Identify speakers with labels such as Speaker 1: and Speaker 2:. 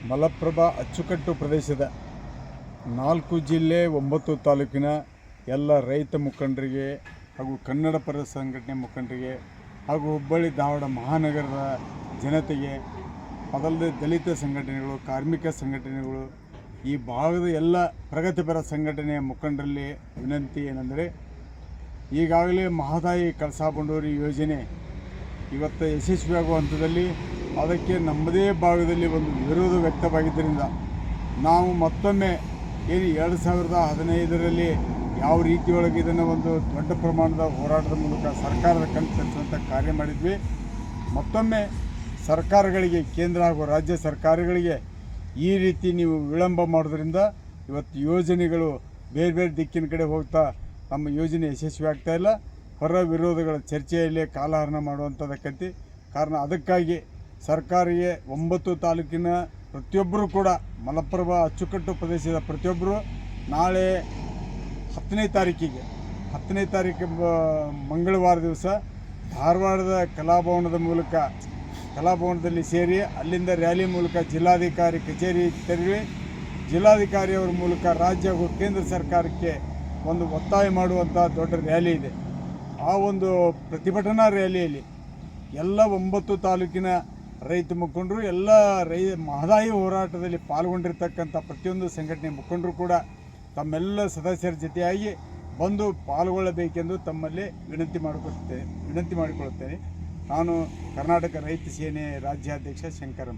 Speaker 1: ಮಲಪ್ರಭಾ ಅಚ್ಚುಕಟ್ಟು ಪ್ರದೇಶದ 4 ಜಿಲ್ಲೆ 9 ತಾಲೂಕಿನ ಎಲ್ಲ ರೈತ ಮುಖಂಡರಿಗೆ ಹಾಗೂ ಕನ್ನಡ ಪರ ಸಂಘಟನೆ ಮುಖಂಡರಿಗೆ ಹಾಗೂ ಹುಬ್ಬಳ್ಳಿ ಧಾರವಾಡ ಮಹಾನಗರದ ಜನತೆಗೆ, ಅದಲ್ಲದೆ ದಲಿತ ಸಂಘಟನೆಗಳು, ಕಾರ್ಮಿಕ ಸಂಘಟನೆಗಳು, ಈ ಭಾಗದ ಎಲ್ಲ ಪ್ರಗತಿಪರ ಸಂಘಟನೆಯ ಮುಖಂಡರಲ್ಲಿ ವಿನಂತಿ ಏನೆಂದರೆ, ಈಗಾಗಲೇ ಮಹದಾಯಿ ಕಳಸಾ ಬಂಡೂರಿ ಯೋಜನೆ ಇವತ್ತು ಯಶಸ್ವಿಯಾಗುವ ಹಂತದಲ್ಲಿ ಅದಕ್ಕೆ ನಮ್ಮದೇ ಭಾಗದಲ್ಲಿ ಒಂದು ವಿರೋಧ ವ್ಯಕ್ತವಾಗಿದ್ದರಿಂದ ನಾವು ಮತ್ತೊಮ್ಮೆ ಏನು 2015ರಲ್ಲಿ ಯಾವ ರೀತಿಯೊಳಗೆ ಇದನ್ನು ಒಂದು ದೊಡ್ಡ ಪ್ರಮಾಣದ ಹೋರಾಟದ ಮೂಲಕ ಸರ್ಕಾರದ ಕಣ್ಣು ತರಿಸುವಂಥ ಕಾರ್ಯ ಮಾಡಿದ್ವಿ. ಮತ್ತೊಮ್ಮೆ ಸರ್ಕಾರಗಳಿಗೆ, ಕೇಂದ್ರ ಹಾಗೂ ರಾಜ್ಯ ಸರ್ಕಾರಗಳಿಗೆ ಈ ರೀತಿ ನೀವು ವಿಳಂಬ ಮಾಡೋದ್ರಿಂದ ಇವತ್ತು ಯೋಜನೆಗಳು ಬೇರೆ ಬೇರೆ ದಿಕ್ಕಿನ ಕಡೆ ಹೋಗ್ತಾ ನಮ್ಮ ಯೋಜನೆ ಯಶಸ್ವಿ ಆಗ್ತಾ ಇಲ್ಲ. ಹೊರ ವಿರೋಧಗಳ ಚರ್ಚೆಯಲ್ಲೇ ಕಾಲಹರಣ ಮಾಡುವಂಥದ್ದಕ್ಕಂತೆ ಕಾರಣ. ಅದಕ್ಕಾಗಿ ಸರ್ಕಾರಿಗೆ 9 ತಾಲೂಕಿನ ಪ್ರತಿಯೊಬ್ಬರು ಕೂಡ, ಮಲಪ್ರಭಾ ಅಚ್ಚುಕಟ್ಟು ಪ್ರದೇಶದ ಪ್ರತಿಯೊಬ್ಬರು ನಾಳೆ 10ನೇ ತಾರೀಕು ಮಂಗಳವಾರ ದಿವಸ ಧಾರವಾಡದ ಕಲಾಭವನದಲ್ಲಿ ಸೇರಿ ಅಲ್ಲಿಂದ ರ್ಯಾಲಿ ಮೂಲಕ ಜಿಲ್ಲಾಧಿಕಾರಿ ಕಚೇರಿ ತೆರಳಿ ಜಿಲ್ಲಾಧಿಕಾರಿಯವರ ಮೂಲಕ ರಾಜ್ಯ ಹಾಗೂ ಕೇಂದ್ರ ಸರ್ಕಾರಕ್ಕೆ ಒಂದು ಒತ್ತಾಯ ಮಾಡುವಂಥ ದೊಡ್ಡ ರ್ಯಾಲಿ ಇದೆ. ಆ ಒಂದು ಪ್ರತಿಭಟನಾ ರ್ಯಾಲಿಯಲ್ಲಿ ಎಲ್ಲ 9 ತಾಲೂಕಿನ ರೈತ ಮುಖಂಡರು, ಎಲ್ಲ ಮಹದಾಯಿ ಹೋರಾಟದಲ್ಲಿ ಪಾಲ್ಗೊಂಡಿರ್ತಕ್ಕಂಥ ಪ್ರತಿಯೊಂದು ಸಂಘಟನೆ ಮುಖಂಡರು ಕೂಡ ತಮ್ಮೆಲ್ಲ ಸದಸ್ಯರ ಜೊತೆಯಾಗಿ ಬಂದು ಪಾಲ್ಗೊಳ್ಳಬೇಕೆಂದು ತಮ್ಮಲ್ಲಿ ವಿನಂತಿ ಮಾಡಿಕೊಳ್ಳುತ್ತೇನೆ. ನಾನು ಕರ್ನಾಟಕ ರೈತ ಸೇನೆ ರಾಜ್ಯಾಧ್ಯಕ್ಷ ಶಂಕರಂ.